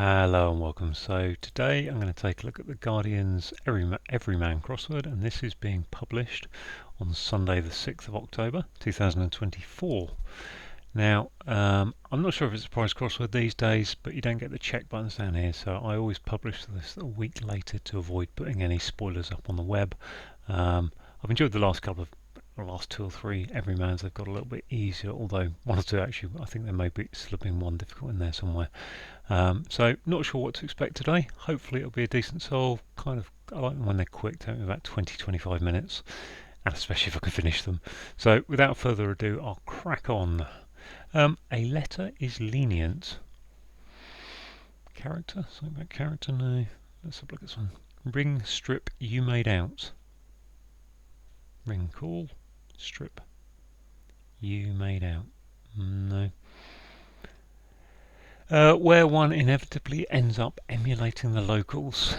Hello and welcome. So today I'm going to take a look at the Guardian's Everyman crossword, and this is being published on Sunday the 6th of October 2024. Now I'm not sure if it's a prize crossword these days, but you don't get the check buttons down here, so I always publish this a week later to avoid putting any spoilers up on the web. I've enjoyed the last two or three Everymans. They've got a little bit easier, although one or two actually, I think there may be slipping one difficult in there somewhere. So not sure what to expect today. Hopefully it'll be a decent solve. I like them when they're quick, take me about 20-25 minutes, and especially if I can finish them. So without further ado, I'll crack on. A letter is lenient. Character? Something about character? No. Let's have a look at this one. Ring, strip, you made out. Ring, call, strip, you made out. No. Where one inevitably ends up emulating the locals.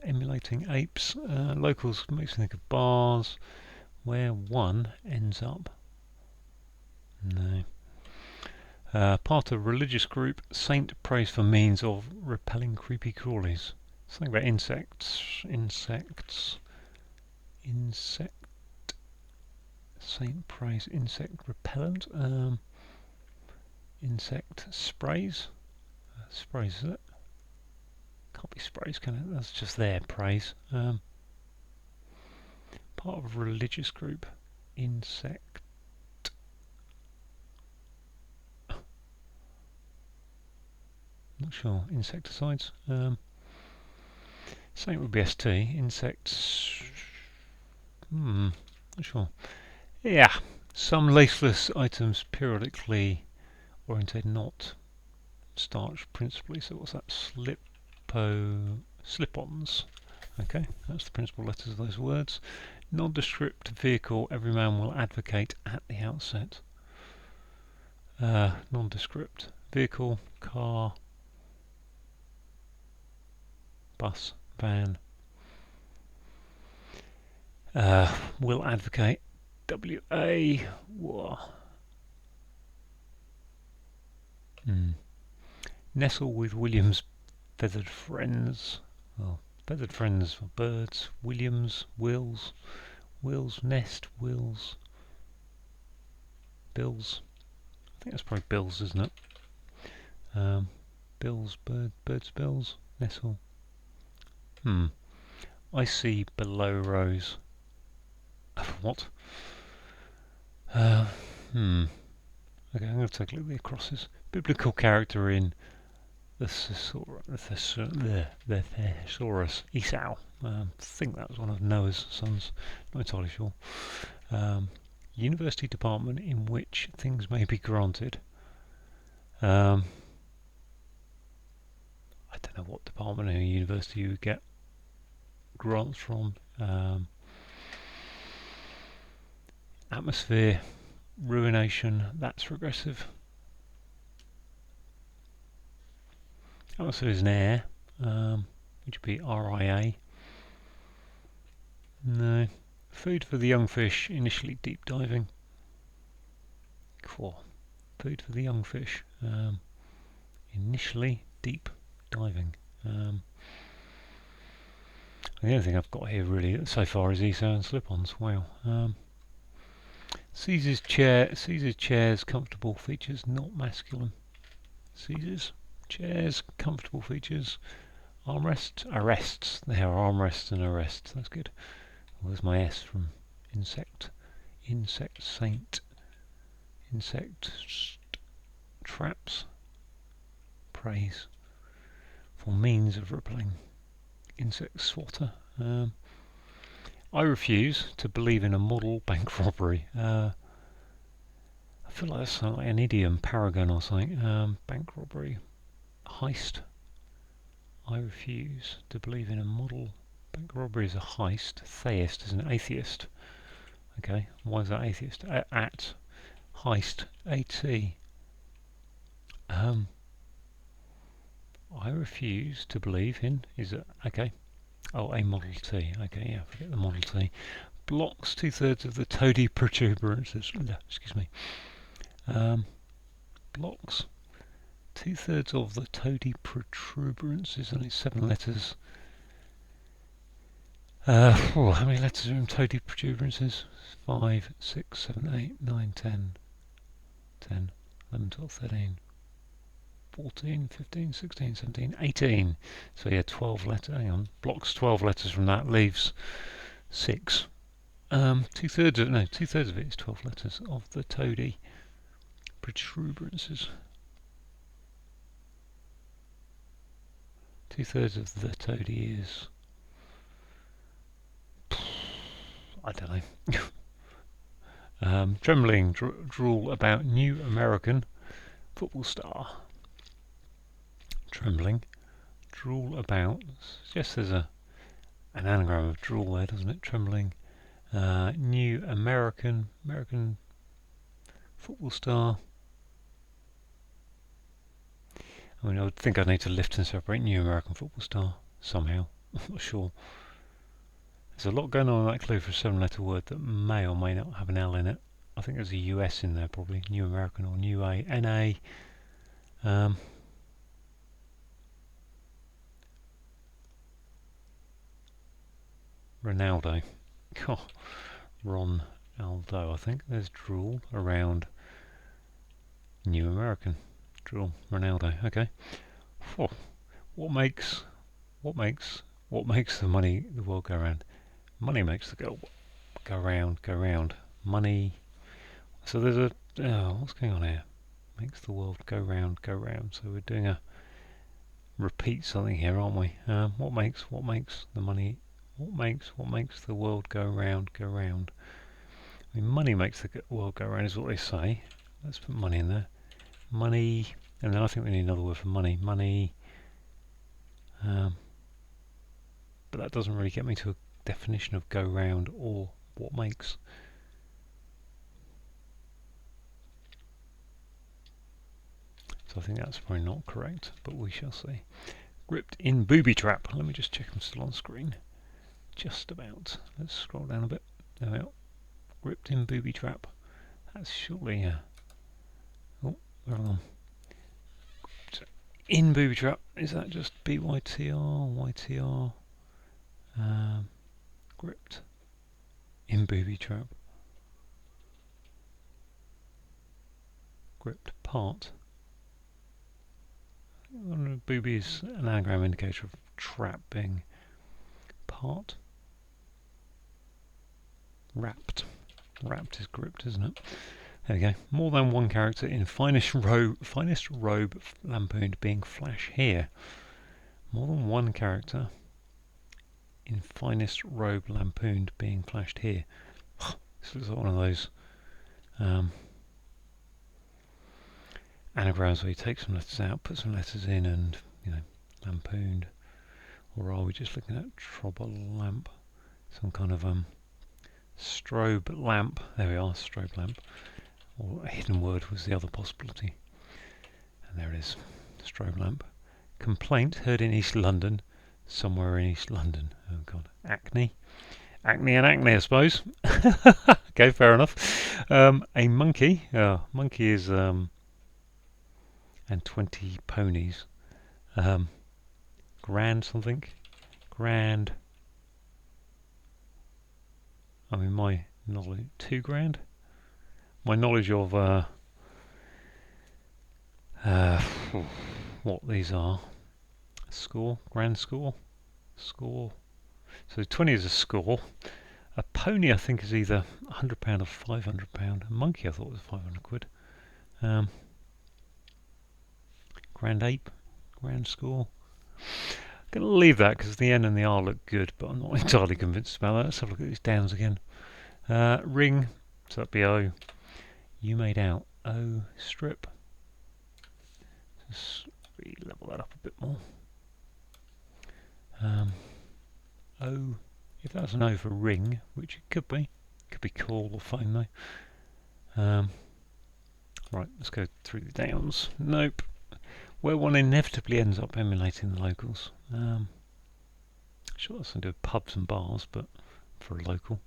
Emulating apes. Locals makes me think of bars. Where one ends up. No. Part of a religious group, saint prays for means of repelling creepy crawlies. Something about insects. Insect. Saint prays insect repellent. Insect sprays. Sprays, is it? Can't be sprays, can it? That's just their praise. Part of a religious group. Insect. Not sure. Insecticides. Something would be ST. Insects. Not sure. Yeah. Some laceless items periodically oriented, not starch principally. So what's that? Slip-ons. Okay, that's the principal letters of those words. Nondescript vehicle, every man will advocate at the outset. Nondescript vehicle, car, bus, van. Will advocate, W-A. Nestle with William's feathered friends. Well, feathered friends for birds. Williams, wills, nest, wills, bills. I think that's probably bills, isn't it? Bills, birds, bills, nestle. I see below rows. What? Okay, I'm going to take a look at the crosses. Biblical character in the thesaurus, Esau. I think that was one of Noah's sons. Not entirely sure. University department in which things may be granted. I don't know what department in a university you would get grants from. Atmosphere, ruination, that's regressive. Atmosphere is an air, which would be RIA. No. Food for the young fish, initially deep diving. Food for the young fish, initially deep diving. The only thing I've got here really so far is Esau and slip-ons. Wow. Caesar's chairs, comfortable features, not masculine. Caesar's chairs, comfortable features. Arrests. There are armrests and arrests. That's good. Well, there's my S from insect. Insect saint. Insect traps. Praise. For means of repelling. Insect swatter. I refuse to believe in a model bank robbery. I feel like that's like an idiom, paragon or something. Bank robbery. Heist. I refuse to believe in a model bank robbery is a heist. Theist is an atheist. Okay, why is that atheist? At heist. AT. I refuse to believe in. Is it okay? Oh, a Model T. Okay, yeah, forget the Model T. Blocks 2/3 of the toady protuberances. Excuse me. Blocks 2/3 of the toady protuberances, only 7 letters. How many letters are in toady protuberances? 5, 6, 7, 8, 9, 10, 10, 11, 12, 13, 14, 15, 16, 17, 18. So yeah, 12 letters. Hang on, blocks 12 letters from that, leaves 6. 2/3 of it is 12 letters of the toady protuberances. 2/3 of the toady is, I don't know. Trembling drool about new American football star. Trembling drool about, suggests there's an anagram of drool there, doesn't it? Trembling new American football star. I mean, I would think I'd need to lift and separate new American football star somehow. I'm not sure. There's a lot going on in that clue for a 7-letter word that may or may not have an L in it. I think there's a US in there probably. New American or New A. NA. Ronaldo. Oh, Ronaldo, I think. There's drool around New American. Drool, Ronaldo. Okay. Oh, what makes the world go round? Money makes the go round. Money. So there's a what's going on here? Makes the world go round. So we're doing a repeat something here, aren't we? What makes the money? What makes the world go round? I mean, money makes the world go round is what they say. Let's put money in there. Money, and then I think we need another word for money. Money. But that doesn't really get me to a definition of go round or what makes. So I think that's probably not correct, but we shall see. Gripped in booby trap. Let me just check I'm still on screen. Just about. Let's scroll down a bit. There we are. Gripped in booby trap. That's surely oh, where am I? In booby trap. Is that just BYTR? YTR? Gripped in booby trap. Gripped part. Booby is an anagram indicator of trap being part. Wrapped. Wrapped is gripped, isn't it? There we go. More than one character in finest robe lampooned being flash here. More than one character in finest robe lampooned being flashed here. This looks like one of those anagrams where you take some letters out, put some letters in, and lampooned. Or are we just looking at trouble lamp? Some kind of strobe lamp. There we are, strobe lamp. Or a hidden word was the other possibility. And there it is, strobe lamp. Complaint heard in East London, somewhere in East London. Oh God, acne. Acne and acne, I suppose. Okay, fair enough. A monkey. Monkey is and 20 ponies. Grand something. Grand. I mean, my knowledge. 2 grand. My knowledge of what these are. Score. Grand score. Score. So 20 is a score. A pony, I think, is either £100 or £500. A monkey, I thought, was 500 quid. Grand ape, grand score. I'm going to leave that because the N and the R look good, but I'm not entirely convinced about that. Let's have a look at these downs again. Ring, so that'd be O. You made out. O strip. Just level that up a bit more. O, if that's an O for ring, which it could be call or phone though. Right, let's go through the downs. Nope. Where one inevitably ends up emulating the locals. Sure, that's something to do with pubs and bars, but for a local.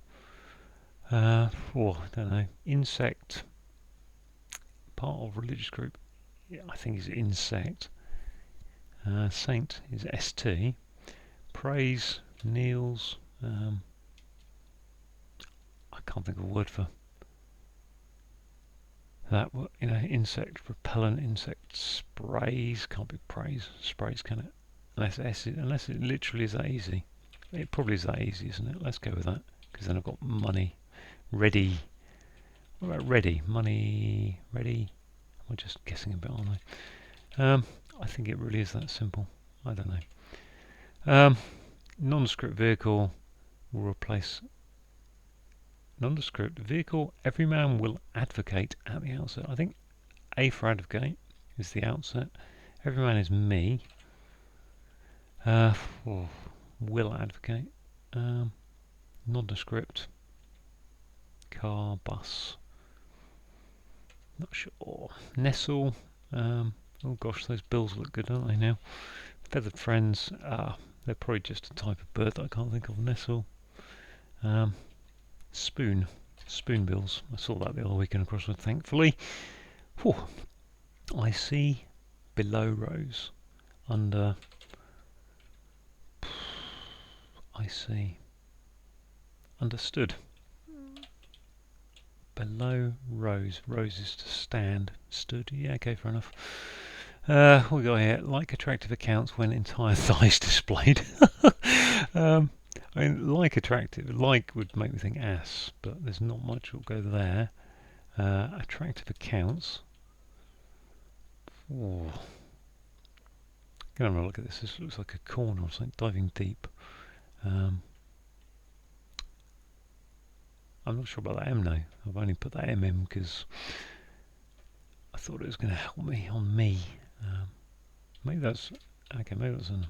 I don't know. Insect, part of religious group. I think is insect. Saint is ST. Praise, kneels. I can't think of a word for that. Insect repellent, insect sprays. Can't be praise. Sprays, can it? Unless it literally is that easy. It probably is that easy, isn't it? Let's go with that, because then I've got money. Ready. What about ready? Money, ready. I'm just guessing a bit, aren't I? I think it really is that simple. I don't know. Nondescript vehicle will replace nondescript vehicle. Everyman will advocate at the outset. I think A for advocate is the outset. Everyman is me. Will advocate. Nondescript. Car, bus. Not sure. Nestle. Oh gosh, those bills look good, don't they now? Feathered friends. They're probably just a type of bird that I can't think of. Nestle. Spoon. Spoonbills. I saw that the other week in a crossword, thankfully. Whew. I see below rows. Under. I see. Understood. Below rows. Rows is to stand. Stood. Yeah, okay, fair enough. We got here. Like attractive accounts when entire thighs displayed. I mean, like attractive. Like would make me think ass, but there's not much will go there. Attractive accounts. Oh. Gonna have a look at this. This looks like a corner or something. Diving deep. I'm not sure about that M now. I've only put that M in because I thought it was going to help me on me. Maybe that's okay. Maybe that's an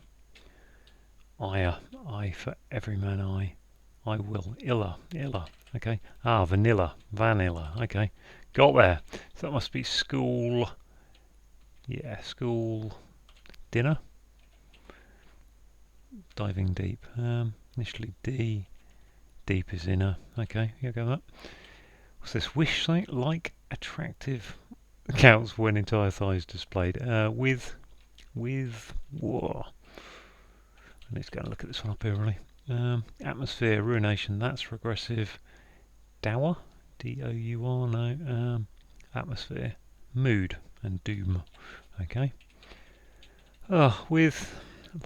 I for everyman. I will. Illa. Okay. Vanilla. Okay. Got there. So that must be school. Yeah, school dinner. Diving deep. Initially D. Deep is inner. Okay, yeah, go with that. What's this? Wish site like attractive accounts when entire thighs displayed. With whoa. I need to go and look at this one up here really. Atmosphere, ruination, that's regressive. Dour? D-O-U-R, no. Atmosphere, mood and doom. Okay. With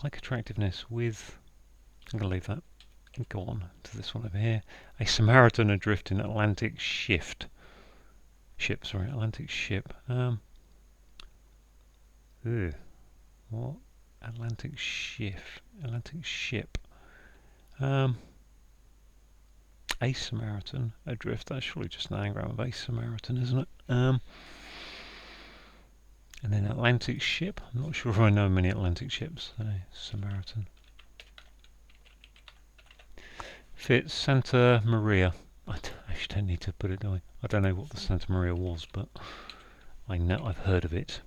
like attractiveness, with I'm gonna leave that. Go on to this one over here. A Samaritan adrift in Atlantic ship. Atlantic ship. What? Atlantic ship. A Samaritan adrift. That's surely just an anagram of a Samaritan, isn't it? And then Atlantic ship. I'm not sure if I know many Atlantic ships. Samaritan. Fits Santa Maria. I actually don't need to put it, do I? I don't know what the Santa Maria was, but I know I've heard of it,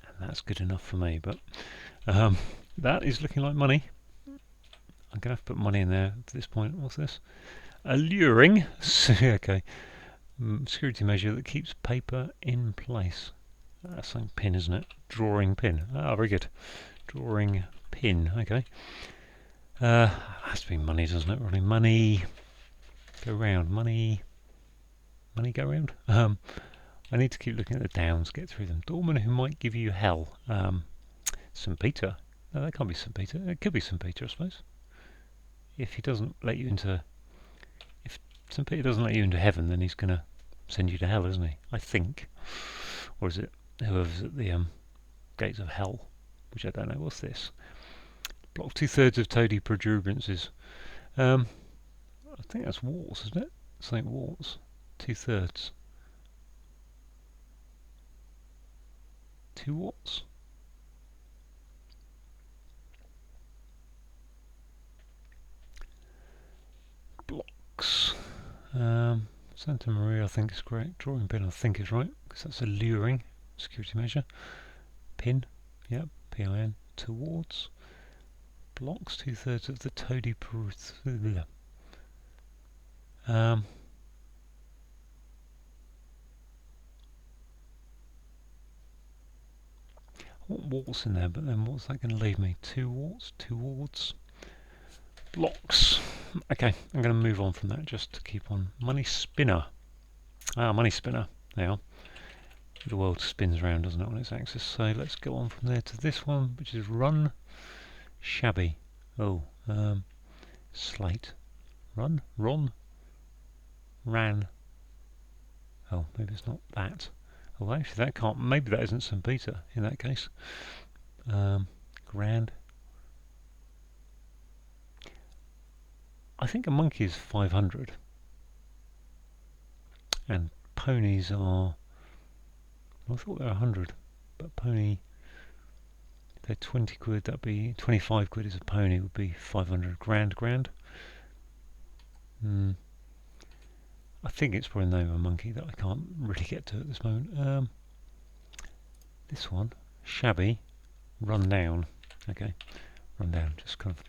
and that's good enough for me. But that is looking like money. I'm gonna have to put money in there at this point. What's this? Alluring. Okay. Security measure that keeps paper in place. That's something pin, isn't it? Drawing pin. Very good. Drawing pin. Okay. Has to be money, doesn't it? Really, money go round. Money go round. I need to keep looking at the downs, get through them. Doorman who might give you hell. St. Peter. No, that can't be St. Peter. It could be St. Peter, I suppose. If he doesn't let you into, if St. Peter doesn't let you into heaven, then he's going to send you to hell, isn't he? I think. Or is it whoever's at the gates of hell? Which I don't know. What's this? Block 2/3 of toady protuberances. I think that's warts, isn't it? Something warts. 2/3. 2 warts? Blocks. Santa Maria, I think is correct. Drawing pin, I think is right, because that's alluring. Security measure. Pin. Yep. P-I-N. Towards. Blocks 2/3 of the toady want warts in there, but then what's that going to leave me? 2 warts, 2 warts. Blocks. Okay, I'm going to move on from that just to keep on. Money spinner. Ah, money spinner. Now, the world spins around, doesn't it, on its axis? So let's go on from there to this one, which is run. Shabby. Oh, slate. Run. Ron. Ran. Oh, maybe it's not that. Oh, actually, that can't. Maybe that isn't St. Peter in that case. Grand. I think a monkey is 500, and ponies are. I thought they were 100, but pony. If they're 20 quid, that'd be 25 quid. Is a pony would be 500. Grand. I think it's probably the name of a monkey that I can't really get to at this moment. This one, shabby, run down. Okay, run down. Just kind of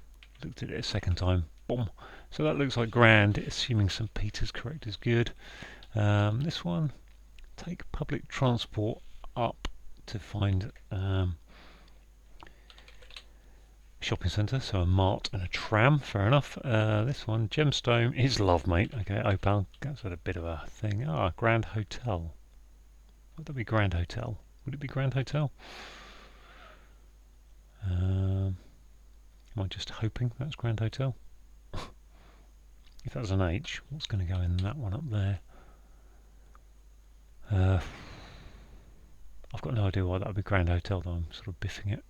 looked at it a second time. Boom. So that looks like grand, assuming St. Peter's correct is good. This one, take public transport up to find shopping centre, so a mart and a tram, fair enough. This one, gemstone, is love, mate. Okay, opal, that's a bit of a thing. Ah, Grand Hotel. Would that be Grand Hotel? Would it be Grand Hotel? Am I just hoping that's Grand Hotel? If that's an H, what's going to go in that one up there? I've got no idea why that would be Grand Hotel, though I'm sort of biffing it.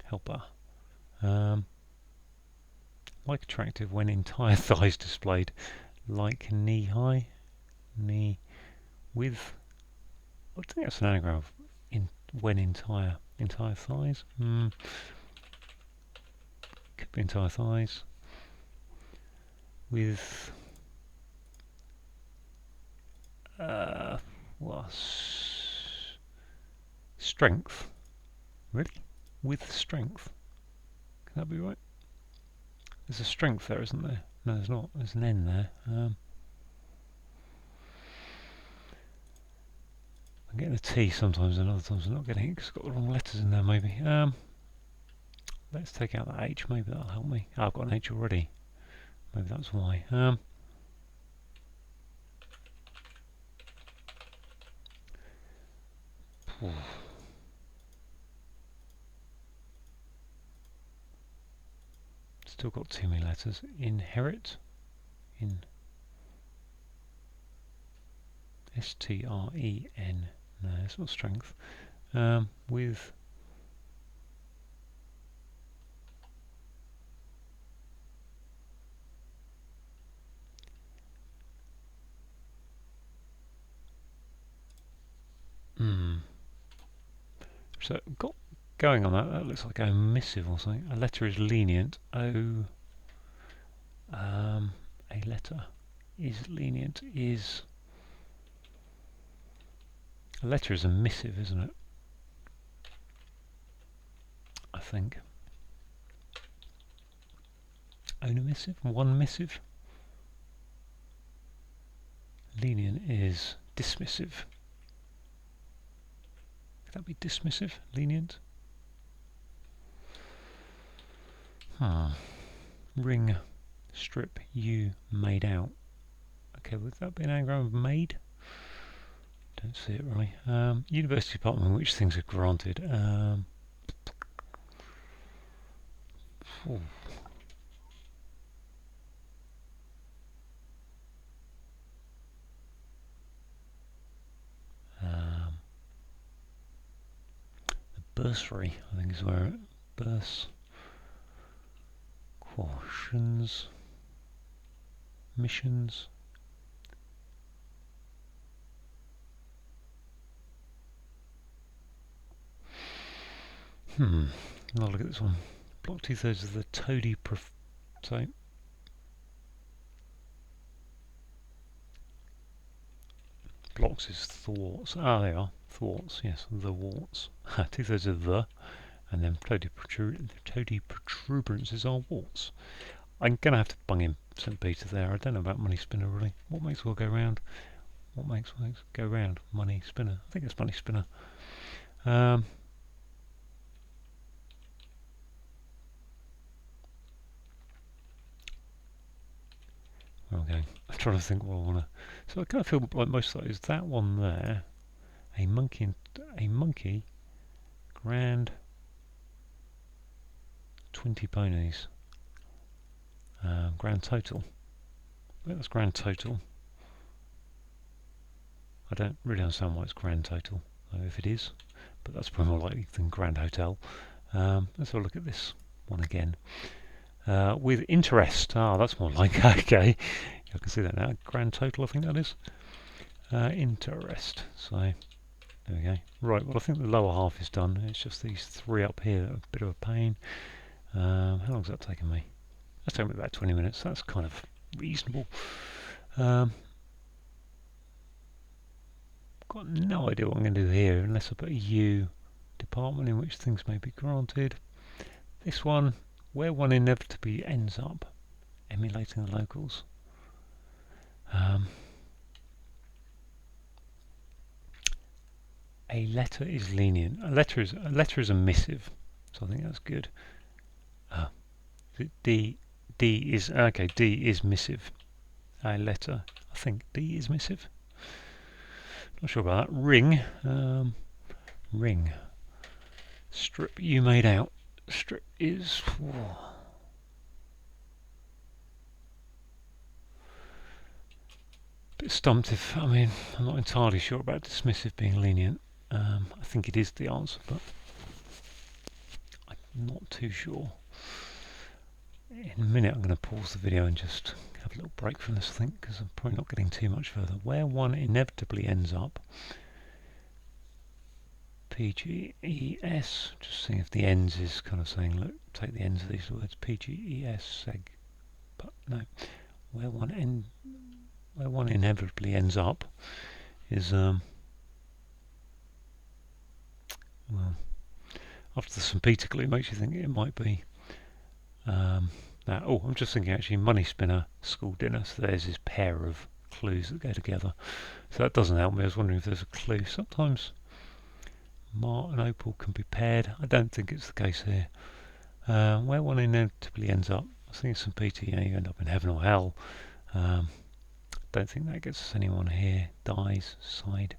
Helper. Like attractive when entire thighs displayed. Like knee high. Knee with. I think that's an anagram of when entire thighs. Could be entire thighs. With strength. Really? With strength. Can that be right? There's a strength there, isn't there? No, there's not. There's an N there. I'm getting a T sometimes, and other times I'm not getting it because it's got the wrong letters in there, maybe. Let's take out that H, maybe that'll help me. Oh, I've got an H already. Maybe that's why. Still got too many letters. Inherit. In. S-T-R-E-N. No, it's not strength. With. So got going on that. That looks like a missive or something. A letter is lenient. A letter is lenient. Is a letter is a missive, isn't it? I think. Own a missive. One missive. Lenient is dismissive. Could that be dismissive? Lenient? Ring, strip, you, made out. Okay, would that be an anagram of made? Don't see it right. University department in which things are granted. The bursary, I think, is where it bursts. Cautions. Missions. I'll look at this one. Block 2/3 of the toady type. Blocks is thwarts. Ah, they are. Thwarts, yes, the warts. 2/3 of the, and then toady protuberances are warts. I'm going to have to bung in St. Peter there. I don't know about money spinner really. What makes the world go round? What makes go round? Money spinner. I think it's money spinner. Okay, I'm trying to think what I want to. So I kind of feel like most of that is that one there, a monkey, grand 20 ponies, grand total. I think that's grand total. I don't really understand why it's grand total, if it is, but that's probably more likely than grand hotel. Let's have a look at this one again. With interest, that's more like, okay, I can see that now, grand total I think that is. Interest, so there we go. Right, well I think the lower half is done, it's just these three up here that are a bit of a pain. How long has that taken me? That's taken me about 20 minutes, that's kind of reasonable. Got no idea what I'm going to do here unless I put a U, department in which things may be granted. This one, where one inevitably ends up, emulating the locals. A letter is lenient. A letter is a missive, so I think that's good. D is okay. D is missive. A letter, I think D is missive. Not sure about that. Ring, ring. Strip you made out. Strip is. Bit stumped if, I mean, I'm not entirely sure about dismissive being lenient. I think it is the answer, but I'm not too sure. In a minute I'm going to pause the video and just have a little break from this, I think, because I'm probably not getting too much further. Where one inevitably ends up, PGES, just seeing if the ends is kind of saying, look, take the ends of these words, PGES, seg, but no, where one inevitably ends up is, well, after the St. Peter clue makes you think it might be, now, I'm just thinking actually money spinner, school dinner, so there's this pair of clues that go together. So that doesn't help me, I was wondering if there's a clue. Sometimes Mart and Opal can be paired, I don't think it's the case here. Where one inevitably ends up, I was thinking St. Peter, you end up in heaven or hell. Don't think that gets us anyone here. Dies, side.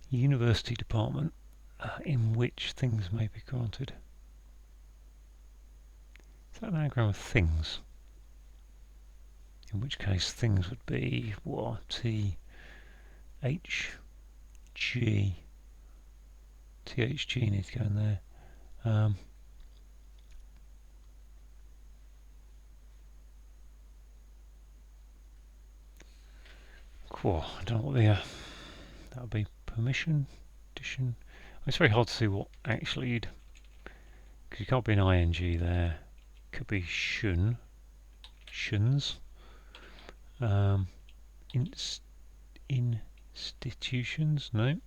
University department in which things may be granted. Is that an anagram of things? In which case things would be what? T H G. THG needs to go in there. Cool. I don't know what the that would be. Permission, addition. It's very hard to see what actually you'd, because you can't be an ing there. Could be shuns. Institutions, no.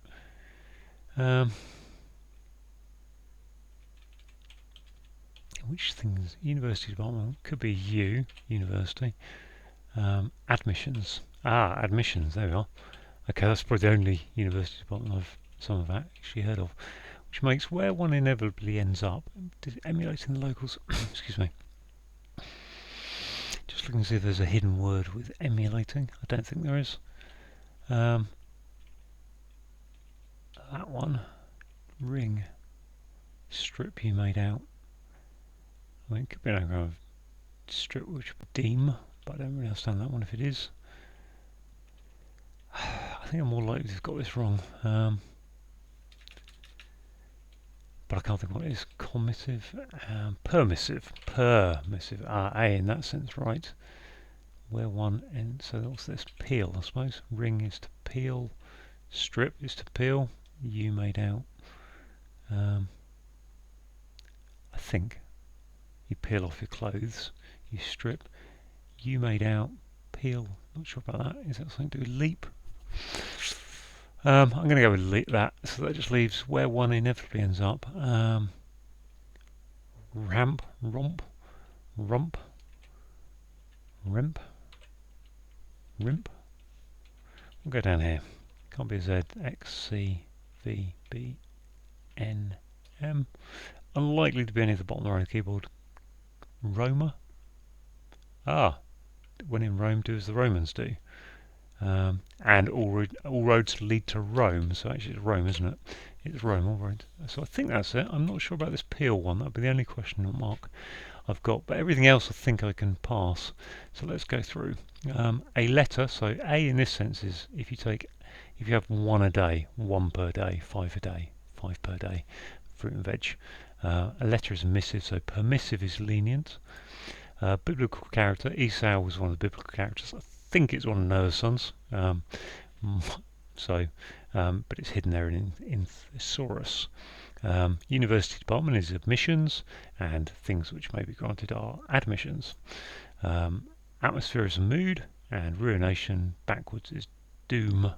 Which things? University department could be university. Admissions. Admissions. There we are. Okay, that's probably the only university department I've actually heard of. Which makes where one inevitably ends up, emulating the locals. Excuse me. Just looking to see if there's a hidden word with emulating. I don't think there is. That one, ring, strip you made out. I mean, it could be an anagram of strip, which would be deem, but I don't really understand that one if it is. I think I'm more likely to have got this wrong, but I can't think what it is. Commissive, permissive, A in that sense, right? Where one ends, so what's this? Peel, I suppose. Ring is to peel, strip is to peel, you made out. I think you peel off your clothes, you strip, you made out, peel, not sure about that. Is that something to do with leap? I'm going to go with that, so that just leaves where one inevitably ends up. ramp, romp, rump, rimp, rimp. We'll go down here. Can't be Z, X, C, V, B, N, M. Unlikely to be any at the bottom right of the keyboard. Roma. Ah, when in Rome, do as the Romans do. And all roads lead to Rome. So actually it's Rome, isn't it? It's Rome, all right. So I think that's it. I'm not sure about this Peel one. That'll be the only question mark I've got. But everything else I think I can pass. So let's go through. A letter, so A in this sense is if you have one a day, one per day, five per day, fruit and veg. A letter is a missive, so permissive is lenient. Biblical character, Esau was one of the biblical characters. I think it's one of Noah's sons. But it's hidden there in thesaurus. University department is admissions, and things which may be granted are admissions. Atmosphere is a mood, and ruination backwards is doom,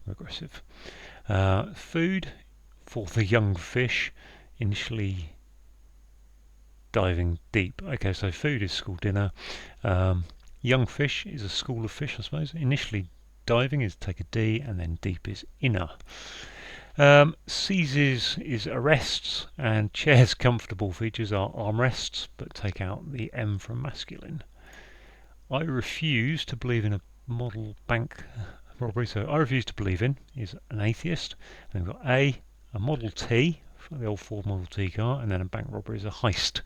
regressive. Food for the young fish, initially diving deep. Okay, so food is school dinner. Young fish is a school of fish, I suppose. Initially diving is take a D, and then deep is inner. Seizes is arrests, and chairs comfortable features are armrests, but take out the M from masculine. I refuse to believe in a model bank robbery, so I refuse to believe in is an atheist. And we've got a Model T, the old Ford Model T car, and then a bank robbery is a heist.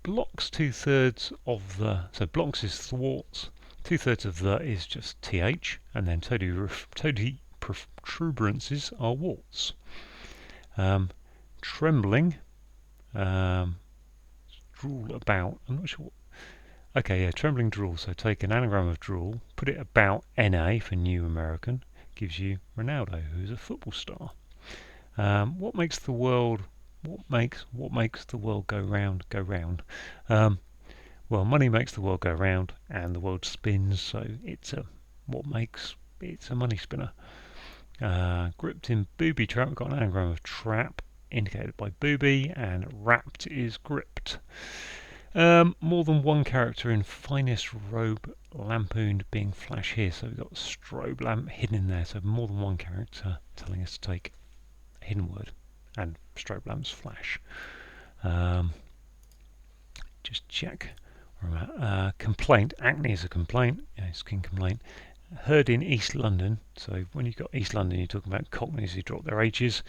Blocks 2/3 of the, so blocks is thwarts, 2/3 of the is just TH, and then toady protuberances are warts. Trembling, drool about, I'm not sure. Okay, yeah, trembling drool. So take an anagram of drool, put it about NA for New American, gives you Ronaldo, who's a football star. What makes the world go round, go round? Well, money makes the world go round, and the world spins, so it's a money spinner. Gripped in booby trap, we've got an anagram of trap, indicated by booby, and wrapped is gripped. More than one character in finest robe lampooned being flash here, so we've got strobe lamp hidden in there, so more than one character telling us to take a hidden word, and strobe lamps flash. Just check. Complaint, acne is a complaint, skin complaint. Heard in East London, so when you've got East London, you're talking about Cockneys who drop their H's,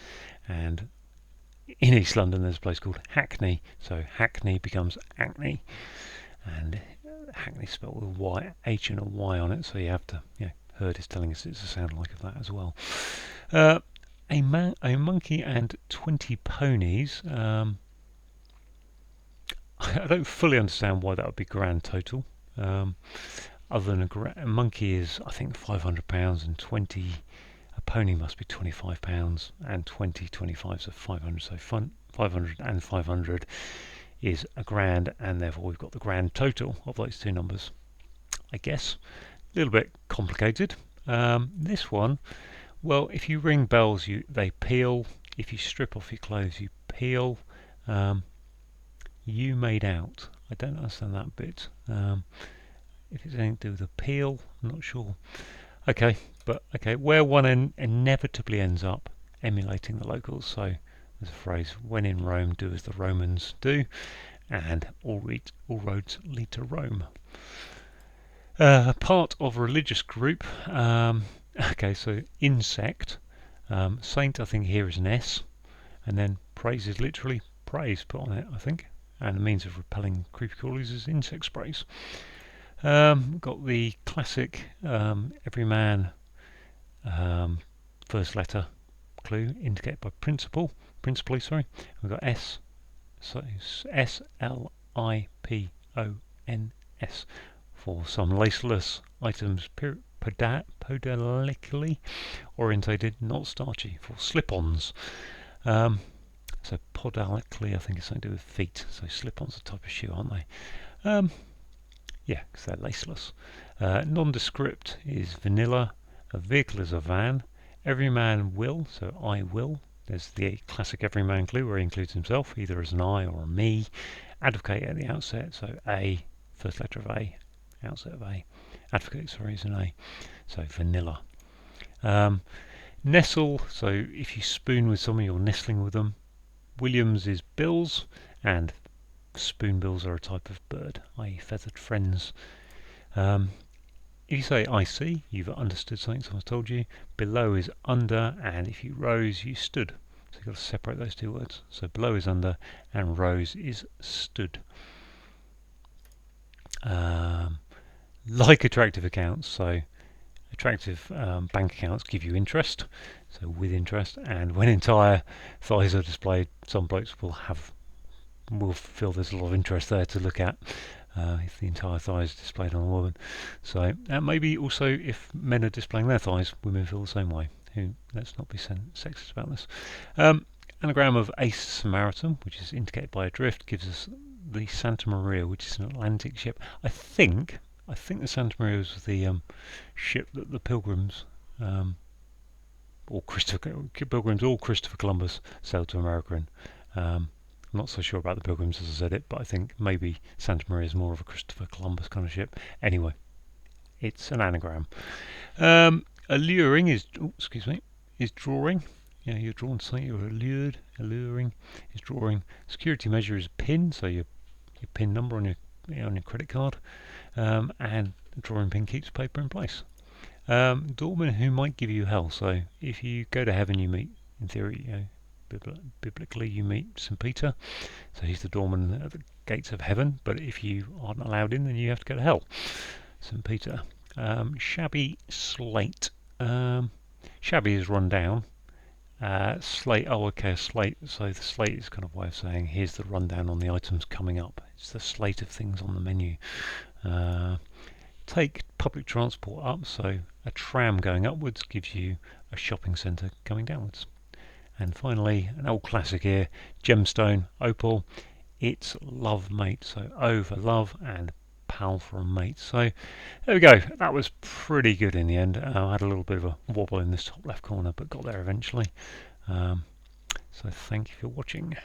and in East London there's a place called Hackney, so Hackney becomes acne, and Hackney spelled with a Y, H and a Y on it, so you have to, Heard is telling us it's a sound like of that as well. A monkey and 20 ponies. I don't fully understand why that would be grand total. Other than a monkey is, I think, £500, and 20, a pony must be £25, and 25, so 500. So 500 and 500 is a grand, and therefore we've got the grand total of those two numbers. I guess a little bit complicated. This one, well, if you ring bells, they peal. If you strip off your clothes, you peel. You made out. I don't understand that bit. If it's anything to do with a peel, I'm not sure. Okay, where one inevitably ends up emulating the locals. So there's a phrase: "When in Rome, do as the Romans do," and all roads lead to Rome. Part of a religious group. Okay, so insect. Saint, I think here is an S, and then praise is literally praise put on it, I think. And the means of repelling creepy crawlies is insect sprays. Got the classic Everyman first letter clue indicated by principally, sorry. We've got S, so SLIPONS for some laceless items podalically orientated, not starchy, for slip-ons. So podalically, I think it's something to do with feet. So slip-ons are a type of shoe, aren't they? Yeah, because they're laceless. Nondescript is vanilla. A vehicle is a van. Every man will, so I will. There's the classic Everyman clue where he includes himself, either as an I or a me. Advocate at the outset, so A, first letter of A, outset of A. Advocate, sorry, is an A, so vanilla. Nestle, so if you spoon with someone, you're nestling with them. Williams is bills, and spoonbills are a type of bird, i.e. feathered friends. If you say I see, you've understood something someone's told you. Below is under, and if you rose, you stood. So you've got to separate those two words. So below is under, and rose is stood. Like attractive accounts, so attractive bank accounts give you interest, so with interest, and when entire thighs are displayed, some blokes will feel there's a lot of interest there to look at if the entire thigh is displayed on a woman. So, and maybe also if men are displaying their thighs, women feel the same way. Let's not be sexist about this. Anagram of Ace Samaritan, which is indicated by a drift, gives us the Santa Maria, which is an Atlantic ship. I think the Santa Maria was the ship that the Pilgrims, or Christopher Columbus sailed to America in. I'm not so sure about the Pilgrims as I said it, but I think maybe Santa Maria is more of a Christopher Columbus kind of ship. Anyway, it's an anagram. Alluring is drawing. Yeah, you're drawn to something, you're allured. Alluring is drawing. Security measure is PIN, so your PIN number on your credit card, and the drawing pin keeps paper in place. Doorman who might give you hell. So if you go to heaven, you meet, in theory, biblically, you meet St. Peter. So he's the doorman at the gates of heaven. But if you aren't allowed in, then you have to go to hell. St. Peter. Shabby slate. Shabby is run down. Slate. Oh, okay, a slate. So the slate is kind of a way of saying here's the rundown on the items coming up. It's the slate of things on the menu. Take public transport up, so a tram going upwards gives you a shopping centre going downwards. And finally, an old classic here, gemstone, opal, it's love mate, so O for love and pal for a mate. So there we go, that was pretty good in the end. I had a little bit of a wobble in this top left corner, but got there eventually. So thank you for watching.